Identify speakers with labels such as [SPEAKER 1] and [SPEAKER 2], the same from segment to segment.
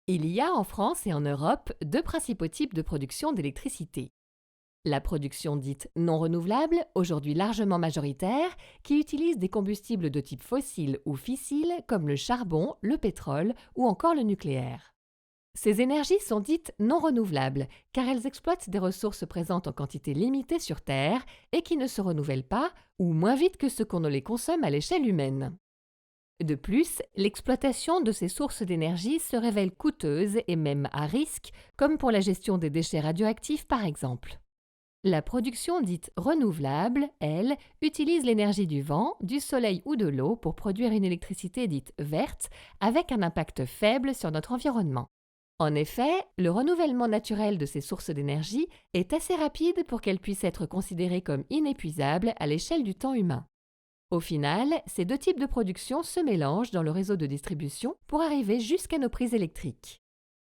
[SPEAKER 1] Il y a en France et en Europe deux principaux types de production d'électricité. La production dite non renouvelable, aujourd'hui largement majoritaire, qui utilise des combustibles de type fossile ou fissile comme le charbon, le pétrole ou encore le nucléaire. Ces énergies sont dites non renouvelables car elles exploitent des ressources présentes en quantité limitée sur Terre et qui ne se renouvellent pas ou moins vite que ce qu'on ne les consomme à l'échelle humaine. De plus, l'exploitation de ces sources d'énergie se révèle coûteuse et même à risque, comme pour la gestion des déchets radioactifs par exemple. La production dite renouvelable, elle, utilise l'énergie du vent, du soleil ou de l'eau pour produire une électricité dite verte avec un impact faible sur notre environnement. En effet, le renouvellement naturel de ces sources d'énergie est assez rapide pour qu'elles puissent être considérées comme inépuisables à l'échelle du temps humain. Au final, ces deux types de production se mélangent dans le réseau de distribution pour arriver jusqu'à nos prises électriques.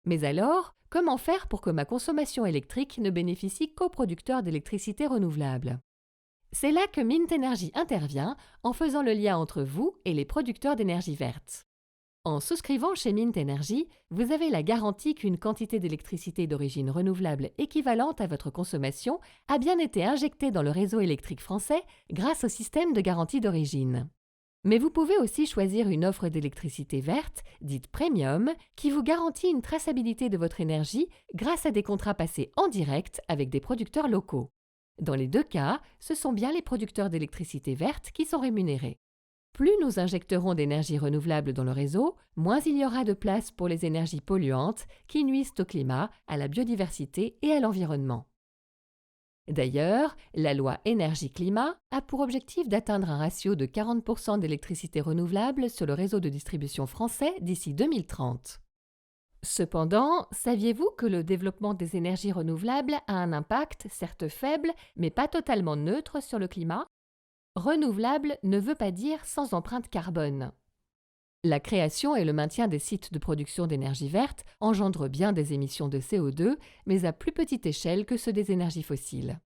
[SPEAKER 1] Mais alors, comment faire pour que ma consommation électrique ne bénéficie qu'aux producteurs d'électricité renouvelable? C'est là que Mint Energy intervient en faisant le lien entre vous et les producteurs d'énergie verte. En souscrivant chez Mint Energy, vous avez la garantie qu'une quantité d'électricité d'origine renouvelable équivalente à votre consommation a bien été injectée dans le réseau électrique français grâce au système de garantie d'origine. Mais vous pouvez aussi choisir une offre d'électricité verte, dite premium, qui vous garantit une traçabilité de votre énergie grâce à des contrats passés en direct avec des producteurs locaux. Dans les deux cas, ce sont bien les producteurs d'électricité verte qui sont rémunérés. Plus nous injecterons d'énergie renouvelable dans le réseau, moins il y aura de place pour les énergies polluantes qui nuisent au climat, à la biodiversité et à l'environnement. D'ailleurs, la loi Énergie-Climat a pour objectif d'atteindre un ratio de 40% d'électricité renouvelable sur le réseau de distribution français d'ici 2030. Cependant, saviez-vous que le développement des énergies renouvelables a un impact, certes faible, mais pas totalement neutre sur le climat? Renouvelable ne veut pas dire sans empreinte carbone. La création et le maintien des sites de production d'énergie verte engendrent bien des émissions de CO2, mais à plus petite échelle que ceux des énergies fossiles.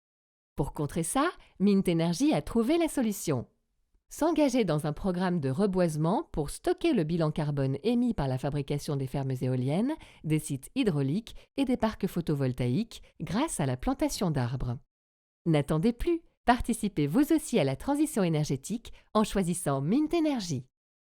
[SPEAKER 1] Pour contrer ça, Mint Energy a trouvé la solution. S'engager dans un programme de reboisement pour stocker le bilan carbone émis par la fabrication des fermes éoliennes, des sites hydrauliques et des parcs photovoltaïques grâce à la plantation d'arbres. N'attendez plus, participez vous aussi à la transition énergétique en choisissant Mint Energy.